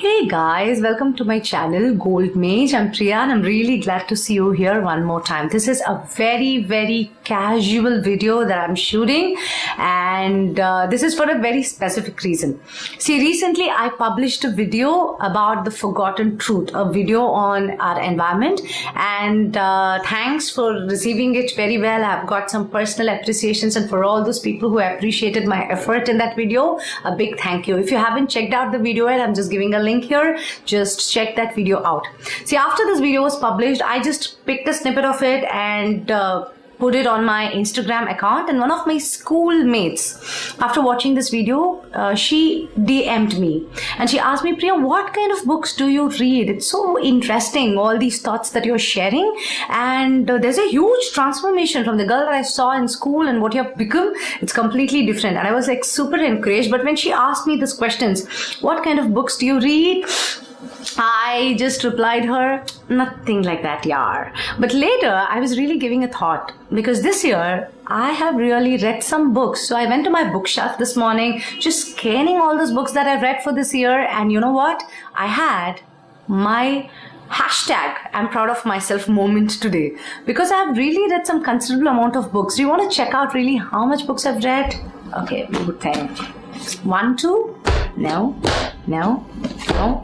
Hey guys, welcome to my channel Gold Mage. I'm Priya and I'm really glad to see you here one more time. This is a very casual video that I'm shooting, and this is for a very specific reason. See, recently I published a video about the forgotten truth, a video on our environment, and thanks for receiving it very well. I've got some personal appreciations, and for all those people who appreciated my effort in that video, a big thank you. If you haven't checked out the video yet, I'm just giving a link here. Just check that video out. See, after this video was published, I just picked a snippet of it and put it on my Instagram account, and one of my schoolmates, after watching this video, she DM'd me and she asked me, Priya, what kind of books do you read? It's so interesting, all these thoughts that you're sharing, and there's a huge transformation from the girl that I saw in school and what you have become. It's completely different, and I was like super encouraged. But when she asked me these questions, what kind of books do you read, I just replied her, nothing like that, yaar. But later, I was really giving a thought, because this year, I have really read some books. So I went to my bookshelf this morning, just scanning all those books that I've read for this year. And you know what? I had my hashtag I'm proud of myself moment today, because I've really read some considerable amount of books. Do you want to check out really how much books I've read? Okay, we would think 1, 2. No.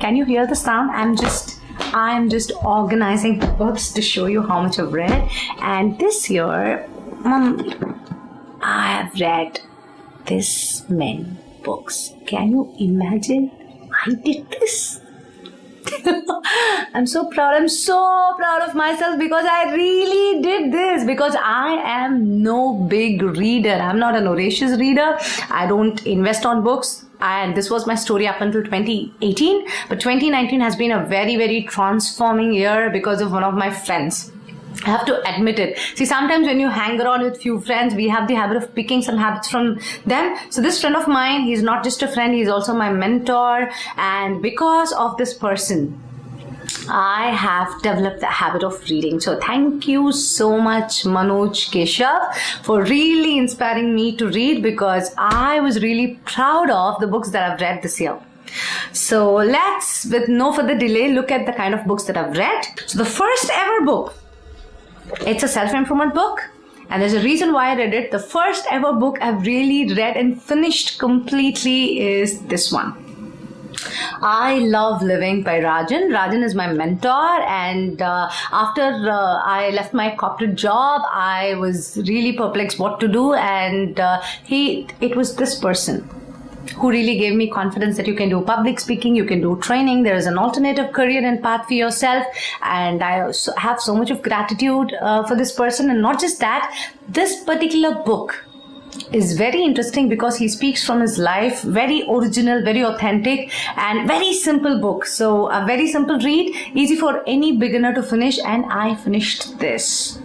Can you hear the sound? I'm just organizing the books to show you how much I've read. And this year, I have read this many books. Can you imagine? I did this. I'm so proud. I'm so proud of myself, because I really did this, because I am no big reader. I'm not an voracious reader. I don't invest on books. And this was my story up until 2018. But 2019 has been a very transforming year because of one of my friends. I have to admit it. See, sometimes when you hang around with few friends, we have the habit of picking some habits from them. So this friend of mine, he's not just a friend, he's also my mentor. And because of this person, I have developed the habit of reading. So thank you so much, Manoj Keshav, for really inspiring me to read, because I was really proud of the books that I've read this year. So let's, with no further delay, look at the kind of books that I've read. So the first ever book, it's a self-improvement book, and there's a reason why I read it. The first ever book I've really read and finished completely is this one. I Love Living by Rajan. Rajan is my mentor, and after I left my corporate job, I was really perplexed what to do, and it was this person who really gave me confidence that you can do public speaking, you can do training, there is an alternative career and path for yourself. And I also have so much of gratitude for this person. And not just that, this particular book is very interesting because he speaks from his life, very original, very authentic, and very simple book. So a very simple read, easy for any beginner to finish, and I finished this.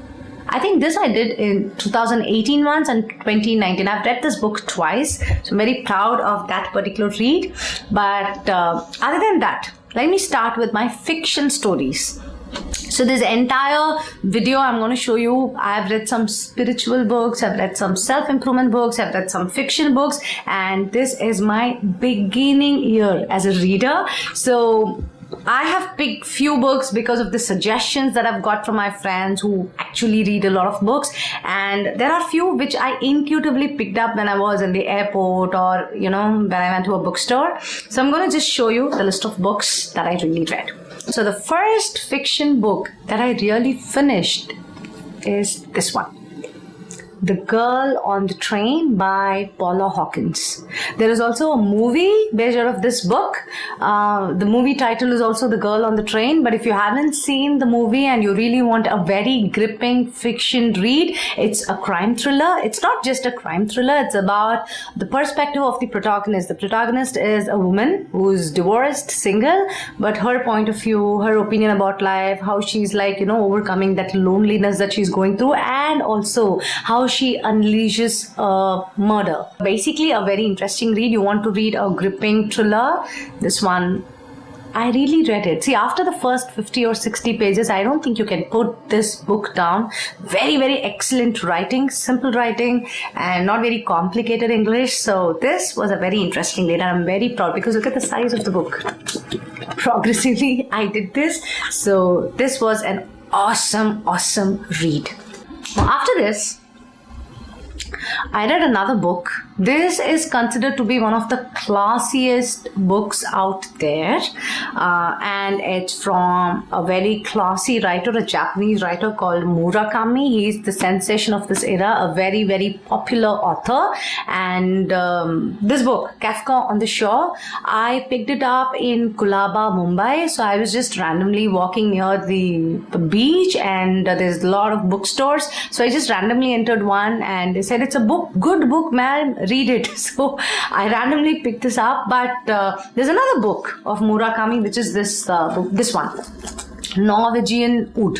I think this I did in 2018 once and 2019. I've read this book twice, so I'm very proud of that particular read. But other than that, let me start with my fiction stories. So this entire video I'm going to show you, I've read some spiritual books, I've read some self-improvement books, I've read some fiction books, and this is my beginning year as a reader. So I have picked few books because of the suggestions that I've got from my friends who actually read a lot of books, and there are few which I intuitively picked up when I was in the airport, or when I went to a bookstore. So I'm going to just show you the list of books that I really read. So the first fiction book that I really finished is this one, The Girl on the Train by PAULA HAWKINS. There is also a movie based out of this book. The movie title is also The Girl on the Train. But if you haven't seen the movie and you really want a very gripping fiction read, it's a crime thriller. It's not just a crime thriller. It's about the perspective of the protagonist. The protagonist is a woman who's divorced, single, but her point of view, her opinion about life, how she's overcoming that loneliness that she's going through, and also how she unleashes murder. Basically a very interesting read. You want to read a gripping thriller, this one, I really read it. See, after the first 50 or 60 pages, I don't think you can put this book down. Very excellent writing, simple writing, and not very complicated English. So this was a very interesting read, and I'm very proud because look at the size of the book. progressively I did this. So this was an awesome read. Now, after this, I read another book. This is considered to be one of the classiest books out there, and it's from a very classy writer, a Japanese writer called Murakami. He's the sensation of this era, a very popular author. And this book, Kafka on the Shore, I picked it up in Kulaba, Mumbai. So I was just randomly walking near the beach, and there's a lot of bookstores. So I just randomly entered one, and they said, it's a book, good book, man, read it. So I randomly picked this up. But there's another book of Murakami, which is this book, this one, Norwegian Wood.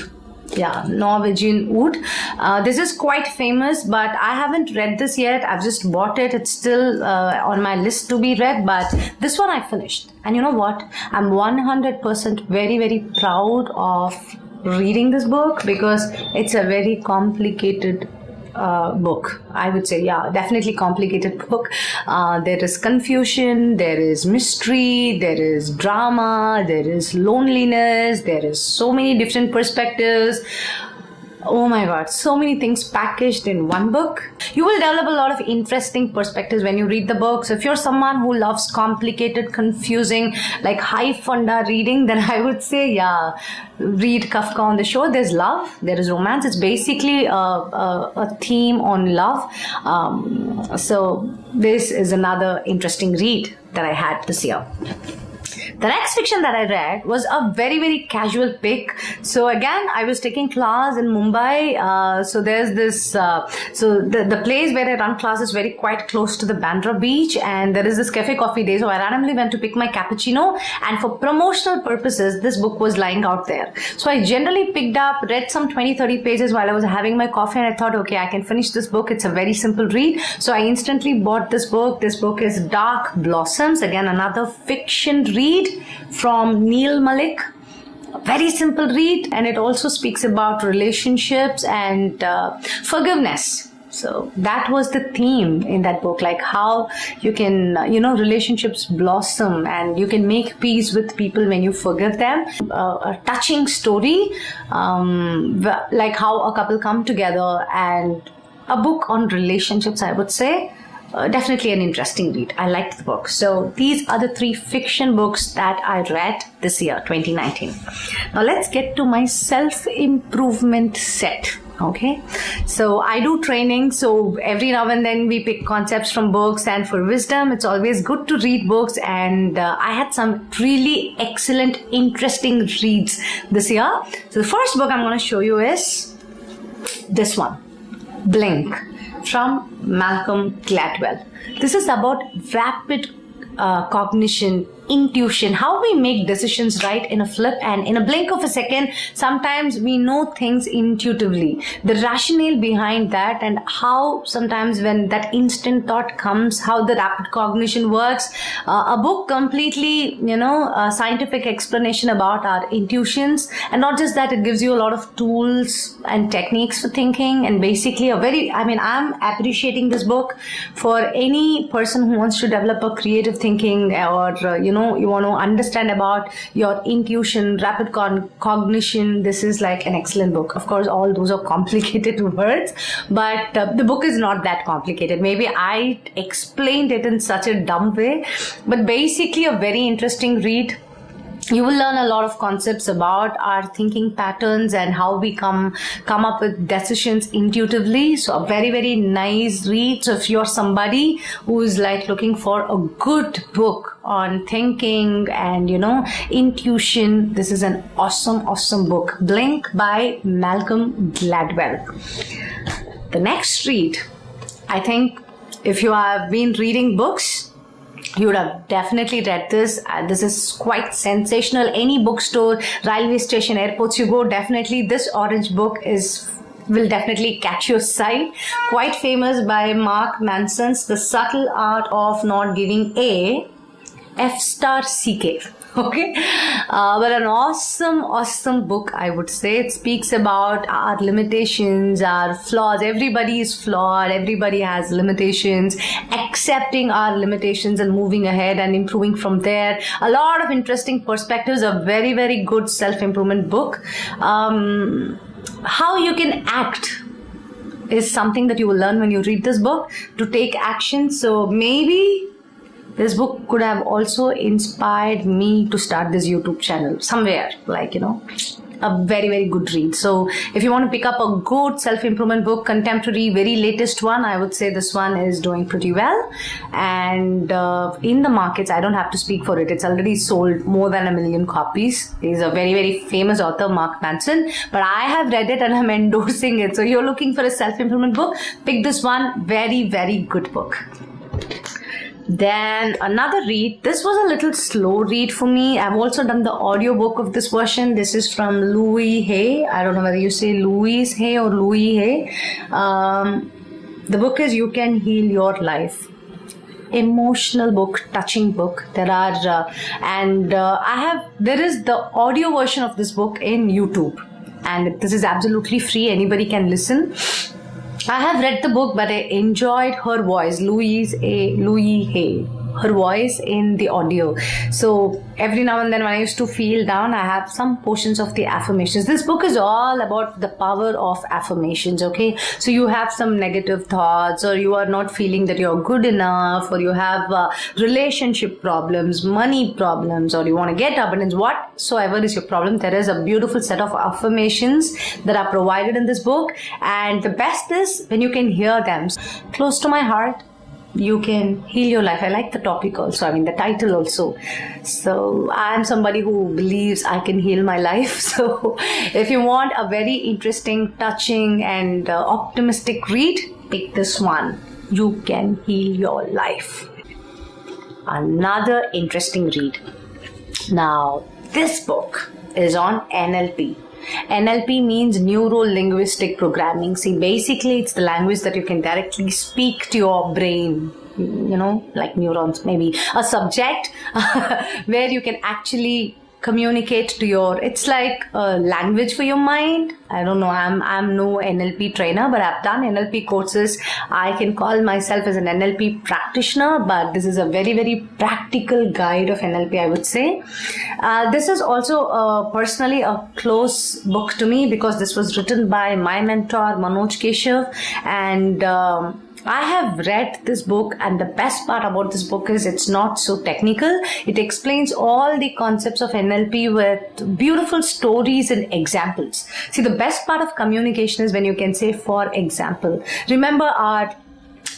Yeah, Norwegian Wood. This is quite famous, but I haven't read this yet. I've just bought it. It's still on my list to be read, but this one I finished. And you know what? I'm 100% very proud of reading this book, because it's a very complicated book. I would say, yeah, definitely complicated book. There is confusion, there is mystery, there is drama, there is loneliness, there is so many different perspectives. Oh my God, so many things packaged in one book. You will develop a lot of interesting perspectives when you read the book. So if you're someone who loves complicated, confusing, like high funda reading, then I would say, yeah, read Kafka on the Shore. There's love, there is romance. It's basically a theme on love. So this is another interesting read that I had this year. The next fiction that I read was a very casual pick. So again, I was taking class in Mumbai. So there's this, so the place where I run class is very quite close to the Bandra beach, and there is this cafe coffee day. So I randomly went to pick my cappuccino, and for promotional purposes, this book was lying out there. So I generally picked up, read some 20-30 pages while I was having my coffee, and I thought, okay, I can finish this book. It's a very simple read. So I instantly bought this book. This book is Dark Blossoms. Again, another fiction read from Neil Malik. A very simple read, and it also speaks about relationships and forgiveness. So that was the theme in that book, like how you can, relationships blossom and you can make peace with people when you forgive them. A touching story, like how a couple come together, and a book on relationships, I would say. Definitely an interesting read. I liked the book. So these are the 3 fiction books that I read this year, 2019. Now let's get to my self-improvement set. Okay, so I do training, so every now and then we pick concepts from books, and for wisdom it's always good to read books, and I had some really excellent, interesting reads this year. So the first book I'm going to show you is this one, Blink, from Malcolm Gladwell. This is about rapid cognition, intuition, how we make decisions right in a flip and in a blink of a second. Sometimes we know things intuitively, the rationale behind that, and how sometimes when that instant thought comes, how the rapid cognition works. A book completely, a scientific explanation about our intuitions, and not just that, it gives you a lot of tools and techniques for thinking, and basically I'm appreciating this book for any person who wants to develop a creative thinking, or you want to understand about your intuition, rapid cognition. This is like an excellent book. Of course, all those are complicated words, but the book is not that complicated. Maybe I explained it in such a dumb way, but basically a very interesting read. You will learn a lot of concepts about our thinking patterns and how we come up with decisions intuitively. So a very nice read. So if you're somebody who is like looking for a good book on thinking and intuition, this is an awesome book. Blink by Malcolm Gladwell. The next read, I think if you have been reading books, you would have definitely read this. This is quite sensational. Any bookstore, railway station, airports you go, definitely this orange book will definitely catch your sight. Quite famous by Mark Manson's The Subtle Art of Not Giving a F***ck. Okay, but an awesome book, I would say. It speaks about our limitations, our flaws. Everybody is flawed. Everybody has limitations. Accepting our limitations and moving ahead and improving from there. A lot of interesting perspectives. A very, very good self-improvement book. How you can act is something that you will learn when you read this book, to take action. So maybe this book could have also inspired me to start this YouTube channel somewhere, like, a very, very good read. So if you want to pick up a good self-improvement book, contemporary, very latest one, I would say this one is doing pretty well. And in the markets, I don't have to speak for it. It's already sold more than 1 million copies. He's a very, very famous author, Manson. But I have read it and I'm endorsing it. So you're looking for a self-improvement book, pick this one. Very, very good book. Then another read. This was a little slow read for me. I've also done the audiobook of this version. This is from Louise Hay. I don't know whether you say Louise Hay or Louise Hay. The book is You Can Heal Your Life. Emotional book, touching book. There is the audio version of this book in YouTube, and this is absolutely free. Anybody can listen. I have read the book, but I enjoyed her voice, Louise Hay, her voice in the audio. So every now and then when I used to feel down, I have some portions of the affirmations. This book is all about the power of affirmations, okay? So you have some negative thoughts, or you are not feeling that you're good enough, or you have relationship problems, money problems, or you want to get abundance, whatsoever is your problem, there is a beautiful set of affirmations that are provided in this book. And the best is when you can hear them. Close to my heart. You Can Heal Your Life. I like the topic also. The title also. So I'm somebody who believes I can heal my life. So if you want a very interesting, touching and optimistic read, pick this one. You Can Heal Your Life. Another interesting read. Now, this book is on NLP. NLP means neuro-linguistic programming. See, basically it's the language that you can directly speak to your brain, like neurons, maybe a subject where you can actually communicate to it's like a language for your mind. I don't know, I'm no NLP trainer, but I've done NLP courses. I can call myself as an NLP practitioner, but this is a very, very practical guide of NLP, I would say. This is also personally a close book to me, because this was written by my mentor, Manoj Keshav, and I have read this book, and the best part about this book is it's not so technical. It explains all the concepts of NLP with beautiful stories and examples. See, the best part of communication is when you can say, for example. Remember our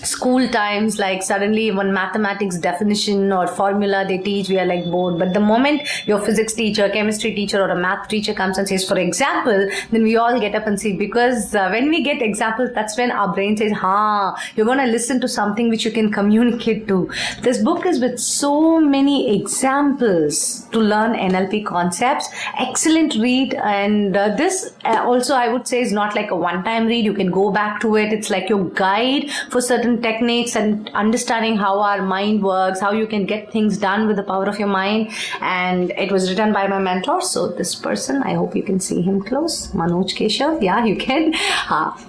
school times, like suddenly one mathematics definition or formula they teach, we are like bored. But the moment your physics teacher, chemistry teacher or a math teacher comes and says, for example, then we all get up and see, because when we get examples, that's when our brain says, you're going to listen to something which you can communicate to. This book is with so many examples to learn NLP concepts. Excellent read. And this also, I would say, is not like a one-time read. You can go back to it. It's like your guide for certain techniques and understanding how our mind works, how you can get things done with the power of your mind. And it was written by my mentor. So this person, I hope you can see him close, Manoj Keshav. Yeah, you can.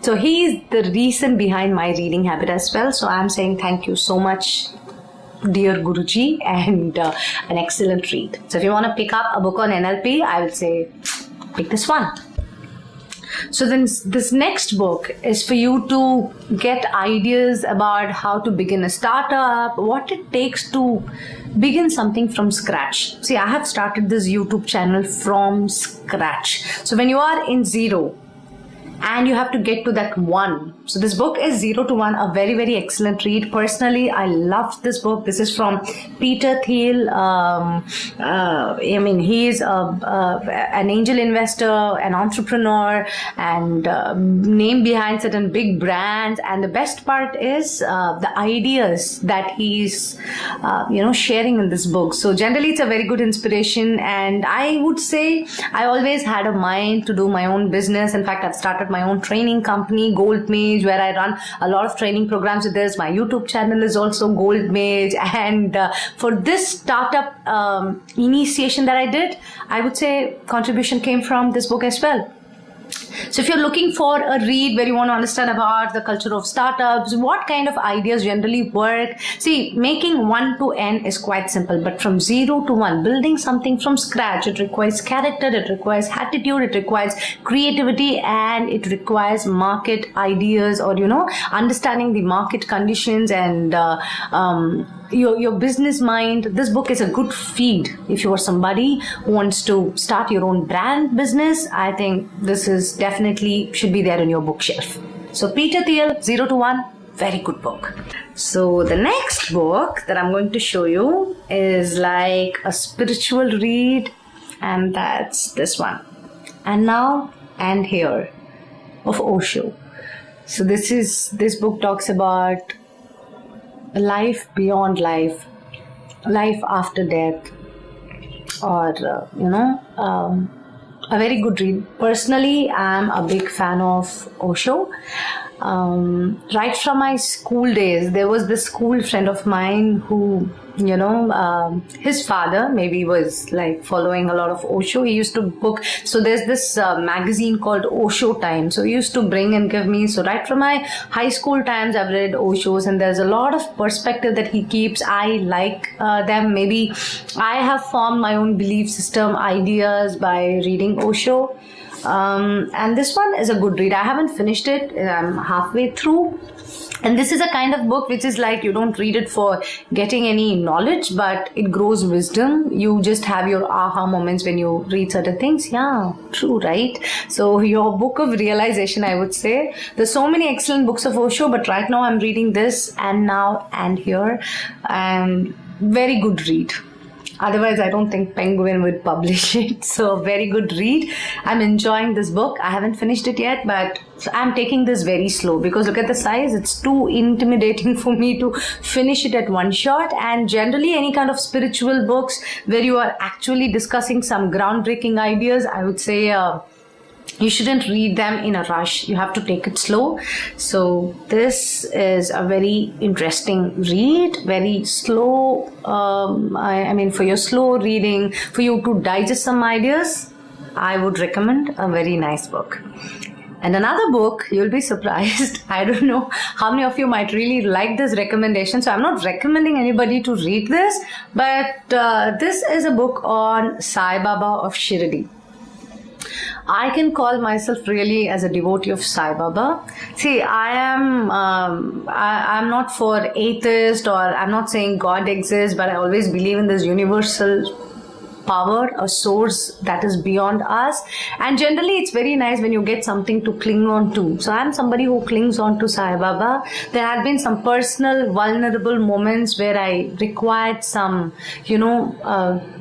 So he is the reason behind my reading habit as well. So I'm saying thank you so much, dear Guruji, and an excellent read. So if you want to pick up a book on NLP, I would say pick this one. So then this next book is for you to get ideas about how to begin a startup, what it takes to begin something from scratch. See, I have started this YouTube channel from scratch. So when you are in zero and you have to get to that one. So this book is 0 to 1, a very, very excellent read. Personally, I loved this book. This is from Peter Thiel. He is an angel investor, an entrepreneur, and name behind certain big brands. And the best part is the ideas that he's, sharing in this book. So generally, it's a very good inspiration. And I would say I always had a mind to do my own business. In fact, I've started started my own training company, Gold Mage, where I run a lot of training programs with this. My YouTube channel is also Gold Mage. And for this startup initiation that I did, I would say contribution came from this book as well. So if you're looking for a read where you want to understand about the culture of startups, what kind of ideas generally work. See, making 1 to N is quite simple, but from 0 to 1, building something from scratch, it requires character, it requires attitude, it requires creativity, and it requires market ideas, or, understanding the market conditions and your business mind. This book is a good feed if you are somebody who wants to start your own brand business. I think this is definitely should be there in your bookshelf. So Peter Thiel, 0 to 1, very good book. So the next book that I'm going to show you is like a spiritual read, and that's this one, And Now and Here of Osho. So this book talks about life beyond life, life after death, or a very good read. Personally, I'm a big fan of Osho. Right from my school days, there was this school friend of mine who, his father maybe was like following a lot of Osho. He used to book. So there's this magazine called Osho Time. So he used to bring and give me. So right from my high school times, I've read Osho's, and there's a lot of perspective that he keeps. I like them. Maybe I have formed my own belief system, ideas by reading Osho. And this one is a good read. I haven't finished it. I'm halfway through. And this is a kind of book which is like, you don't read it for getting any knowledge, but it grows wisdom. You just have your aha moments when you read certain things. Yeah, true, right? So your book of realization, I would say. There's so many excellent books of Osho, but right now I'm reading this, And Now and Here. And very good read. Otherwise, I don't think Penguin would publish it. So very good read. I'm enjoying this book. I haven't finished it yet, but I'm taking this very slow because look at the size. It's too intimidating for me to finish it at one shot. And generally, any kind of spiritual books where you are actually discussing some groundbreaking ideas, I would say you shouldn't read them in a rush. You have to take it slow. So this is a very interesting read, very slow. For your slow reading, for you to digest some ideas, I would recommend a very nice book. And another book, you'll be surprised. I don't know how many of you might really like this recommendation. So I'm not recommending anybody to read this, but this is a book on Sai Baba of Shirdi. I can call myself really as a devotee of Sai Baba. See, I'm not for atheist, or I'm not saying God exists, but I always believe in this universal power, a source that is beyond us. And generally, it's very nice when you get something to cling on to. So I'm somebody who clings on to Sai Baba. There had been some personal, vulnerable moments where I required some,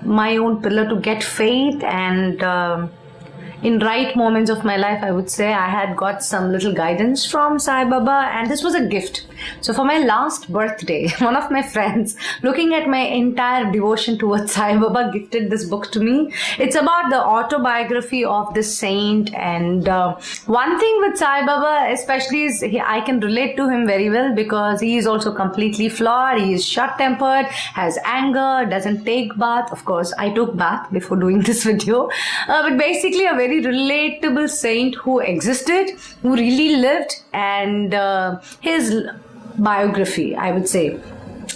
my own pillar to get faith, and in right moments of my life, I would say I had got some little guidance from Sai Baba, and this was a gift. So for my last birthday, one of my friends, looking at my entire devotion towards Sai Baba, gifted this book to me. It's about the autobiography of this saint, and one thing with Sai Baba especially is I can relate to him very well because he is also completely flawed. He is short-tempered, has anger, doesn't take bath. Of course, I took bath before doing this video, but basically a very relatable saint who existed, who really lived, and his biography, I would say,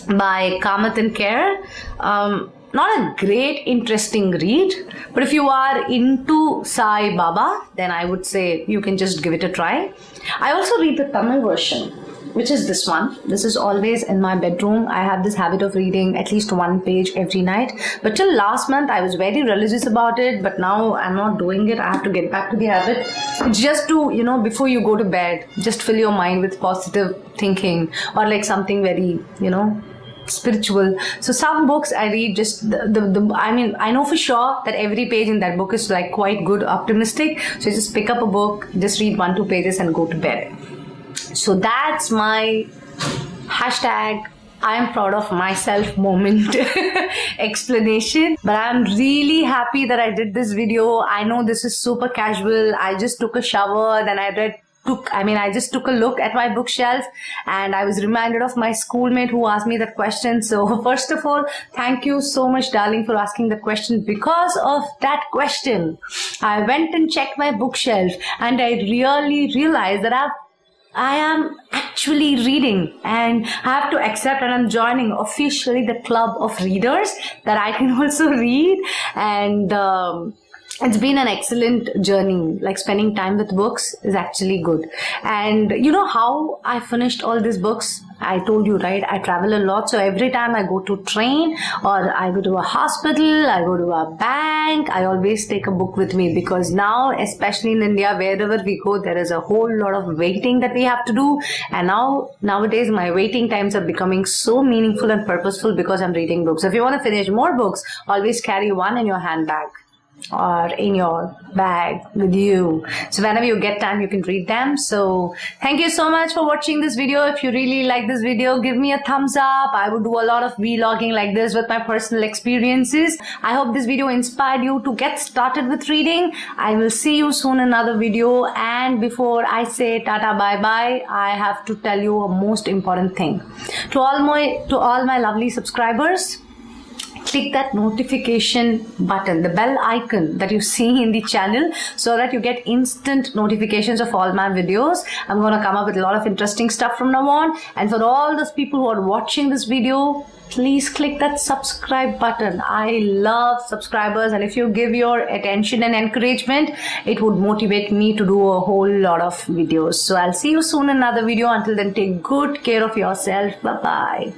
by Kamath and Care. Not a great, interesting read, but if you are into Sai Baba, then I would say you can just give it a try. I also read the Tamil version, which is this one. This is always in my bedroom. I have this habit of reading at least one page every night. But till last month, I was very religious about it. But now I'm not doing it. I have to get back to the habit. It's just to, before you go to bed, just fill your mind with positive thinking, or like something very, spiritual. So some books I read just I know for sure that every page in that book is like quite good, optimistic. So you just pick up a book, just read 1-2 pages and go to bed. So that's my hashtag I am proud of myself moment explanation. But I'm really happy that I did this video. I know this is super casual. I just took a shower, then I just took a look at my bookshelf, and I was reminded of my schoolmate who asked me that question. So first of all, thank you so much, darling, for asking the question. Because of that question, I went and checked my bookshelf, and I really realized that I am actually reading, and I have to accept, and I'm joining officially the club of readers, that I can also read. And it's been an excellent journey. Like, spending time with books is actually good. And you know how I finished all these books? I told you, right? I travel a lot. So every time I go to train, or I go to a hospital, I go to a bank, I always take a book with me, because now, especially in India, wherever we go, there is a whole lot of waiting that we have to do. And nowadays, my waiting times are becoming so meaningful and purposeful because I'm reading books. If you want to finish more books, always carry one in your handbag or in your bag with you, so whenever you get time you can read them. So thank you so much for watching this video. If you really like this video, give me a thumbs up. I would do a lot of vlogging like this with my personal experiences. I hope this video inspired you to get started with reading. I will see you soon in another video, and before I say tata bye bye, I have to tell you a most important thing. To all my lovely subscribers, click that notification button, the bell icon that you see in the channel, so that you get instant notifications of all my videos. I'm going to come up with a lot of interesting stuff from now on. And for all those people who are watching this video, please click that subscribe button. I love subscribers, and if you give your attention and encouragement, it would motivate me to do a whole lot of videos. So I'll see you soon in another video. Until then, take good care of yourself. Bye bye.